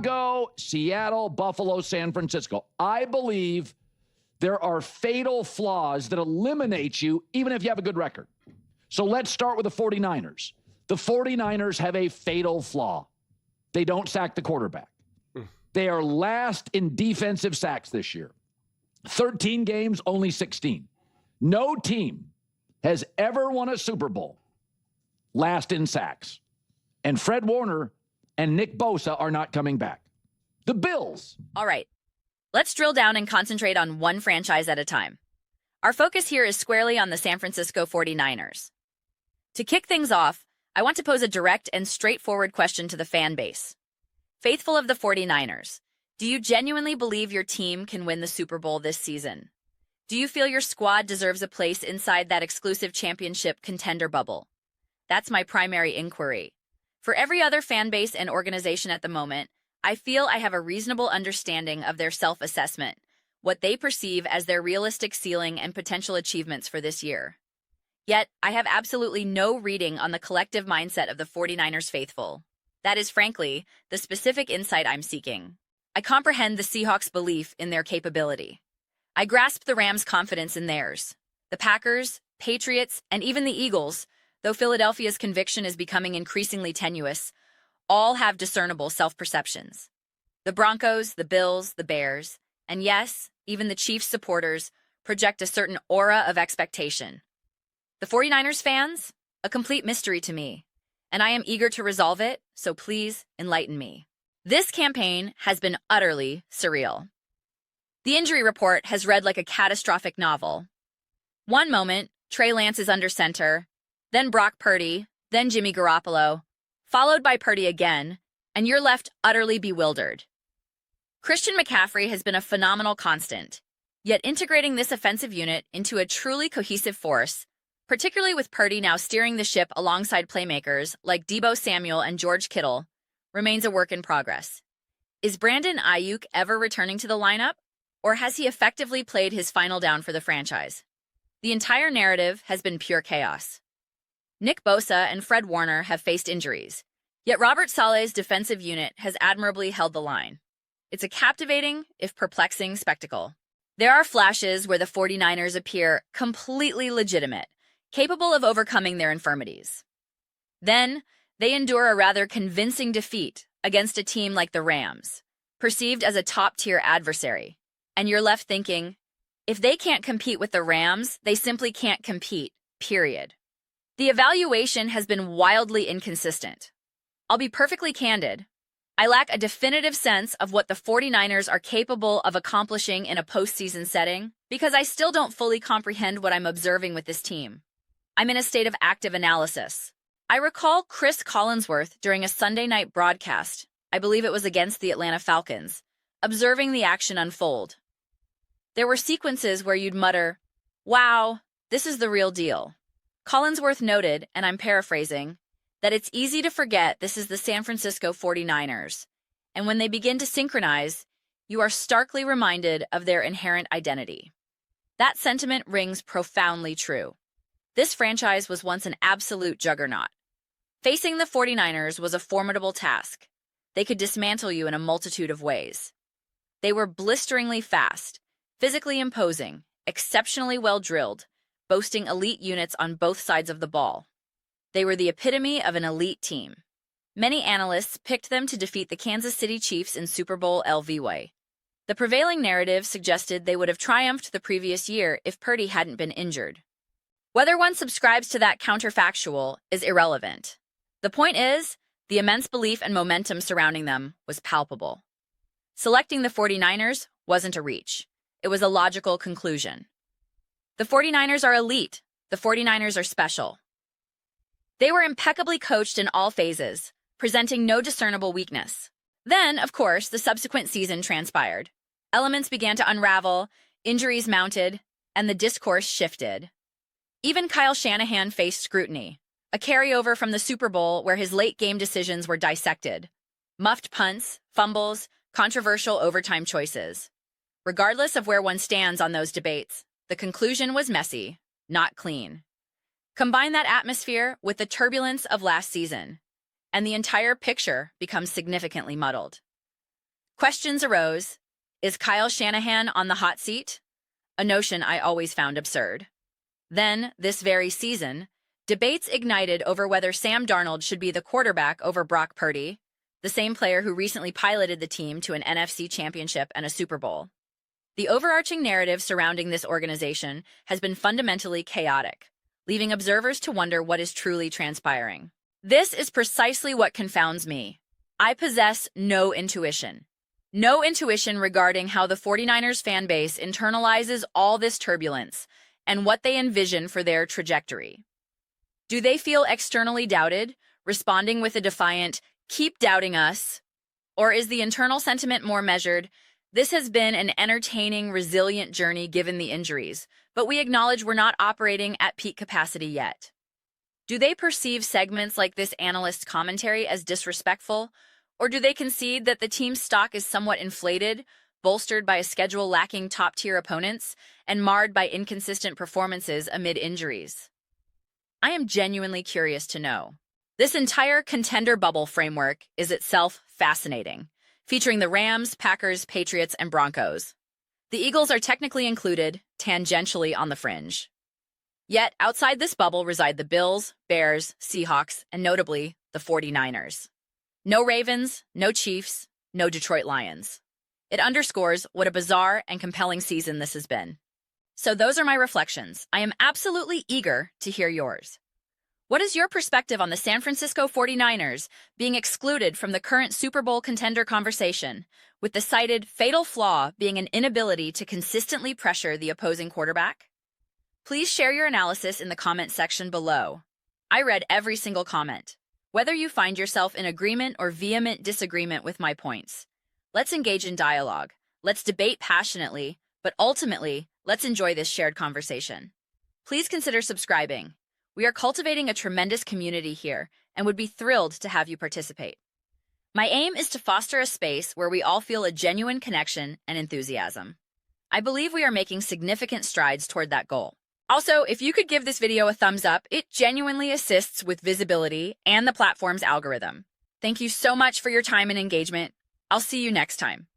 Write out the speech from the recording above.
Chicago, Seattle, Buffalo, San Francisco. I believe there are fatal flaws that eliminate you even if you have a good record. So let's start with the 49ers. The 49ers have a fatal flaw. They don't sack the quarterback. They are last in defensive sacks this year. 13 games, only 16. No team has ever won a Super Bowl last in sacks. And Fred Warner and Nick Bosa are not coming back. The Bills. All right, let's drill down and concentrate on one franchise at a time. Our focus here is squarely on the San Francisco 49ers. To kick things off, I want to pose a direct and straightforward question to the fan base. Faithful of the 49ers, do you genuinely believe your team can win the Super Bowl this season? Do you feel your squad deserves a place inside that exclusive championship contender bubble? That's my primary inquiry. For every other fan base and organization at the moment, I feel I have a reasonable understanding of their self-assessment, what they perceive as their realistic ceiling and potential achievements for this year. Yet, I have absolutely no reading on the collective mindset of the 49ers faithful. That is, frankly, the specific insight I'm seeking. I comprehend the Seahawks' belief in their capability. I grasp the Rams' confidence in theirs. The Packers, Patriots, and even the Eagles, though Philadelphia's conviction is becoming increasingly tenuous, all have discernible self-perceptions. The Broncos, the Bills, the Bears, and yes, even the Chiefs supporters project a certain aura of expectation. The 49ers fans? A complete mystery to me, and I am eager to resolve it, so please enlighten me. This campaign has been utterly surreal. The injury report has read like a catastrophic novel. One moment, Trey Lance is under center, then Brock Purdy, then Jimmy Garoppolo, followed by Purdy again, and you're left utterly bewildered. Christian McCaffrey has been a phenomenal constant, yet integrating this offensive unit into a truly cohesive force, particularly with Purdy now steering the ship alongside playmakers like Deebo Samuel and George Kittle, remains a work in progress. Is Brandon Ayuk ever returning to the lineup, or has he effectively played his final down for the franchise? The entire narrative has been pure chaos. Nick Bosa and Fred Warner have faced injuries, yet Robert Saleh's defensive unit has admirably held the line. It's a captivating, if perplexing, spectacle. There are flashes where the 49ers appear completely legitimate, capable of overcoming their infirmities. Then, they endure a rather convincing defeat against a team like the Rams, perceived as a top-tier adversary. And you're left thinking, if they can't compete with the Rams, they simply can't compete, period. The evaluation has been wildly inconsistent. I'll be perfectly candid. I lack a definitive sense of what the 49ers are capable of accomplishing in a postseason setting because I still don't fully comprehend what I'm observing with this team. I'm in a state of active analysis. I recall Chris Collinsworth during a Sunday night broadcast, I believe it was against the Atlanta Falcons, observing the action unfold. There were sequences where you'd mutter, "Wow, this is the real deal." Collinsworth noted, and I'm paraphrasing, that it's easy to forget this is the San Francisco 49ers, and when they begin to synchronize, you are starkly reminded of their inherent identity. That sentiment rings profoundly true. This franchise was once an absolute juggernaut. Facing the 49ers was a formidable task. They could dismantle you in a multitude of ways. They were blisteringly fast, physically imposing, exceptionally well-drilled, boasting elite units on both sides of the ball. They were the epitome of an elite team. Many analysts picked them to defeat the Kansas City Chiefs in Super Bowl LVY. The prevailing narrative suggested they would have triumphed the previous year if Purdy hadn't been injured. Whether one subscribes to that counterfactual is irrelevant. The point is, the immense belief and momentum surrounding them was palpable. Selecting the 49ers wasn't a reach. It was a logical conclusion. The 49ers are elite. The 49ers are special. They were impeccably coached in all phases, presenting no discernible weakness. Then, of course, the subsequent season transpired. Elements began to unravel, injuries mounted, and the discourse shifted. Even Kyle Shanahan faced scrutiny, a carryover from the Super Bowl where his late-game decisions were dissected. Muffed punts, fumbles, controversial overtime choices. Regardless of where one stands on those debates, the conclusion was messy, not clean. Combine that atmosphere with the turbulence of last season, and the entire picture becomes significantly muddled. Questions arose. Is Kyle Shanahan on the hot seat? A notion I always found absurd. Then, this very season, debates ignited over whether Sam Darnold should be the quarterback over Brock Purdy, the same player who recently piloted the team to an NFC championship and a Super Bowl. The overarching narrative surrounding this organization has been fundamentally chaotic, leaving observers to wonder what is truly transpiring. This is precisely what confounds me. I possess no intuition. No intuition regarding how the 49ers fan base internalizes all this turbulence and what they envision for their trajectory. Do they feel externally doubted, responding with a defiant, "Keep doubting us"? Or is the internal sentiment more measured? This has been an entertaining, resilient journey given the injuries, but we acknowledge we're not operating at peak capacity yet. Do they perceive segments like this analyst commentary as disrespectful, or do they concede that the team's stock is somewhat inflated, bolstered by a schedule lacking top-tier opponents, and marred by inconsistent performances amid injuries? I am genuinely curious to know. This entire contender bubble framework is itself fascinating, featuring the Rams, Packers, Patriots, and Broncos. The Eagles are technically included, tangentially on the fringe. Yet, outside this bubble reside the Bills, Bears, Seahawks, and notably, the 49ers. No Ravens, no Chiefs, no Detroit Lions. It underscores what a bizarre and compelling season this has been. So those are my reflections. I am absolutely eager to hear yours. What is your perspective on the San Francisco 49ers being excluded from the current Super Bowl contender conversation, with the cited fatal flaw being an inability to consistently pressure the opposing quarterback? Please share your analysis in the comment section below. I read every single comment. Whether you find yourself in agreement or vehement disagreement with my points, let's engage in dialogue. Let's debate passionately, but ultimately, let's enjoy this shared conversation. Please consider subscribing. We are cultivating a tremendous community here and would be thrilled to have you participate. My aim is to foster a space where we all feel a genuine connection and enthusiasm. I believe we are making significant strides toward that goal. Also, if you could give this video a thumbs up, it genuinely assists with visibility and the platform's algorithm. Thank you so much for your time and engagement. I'll see you next time.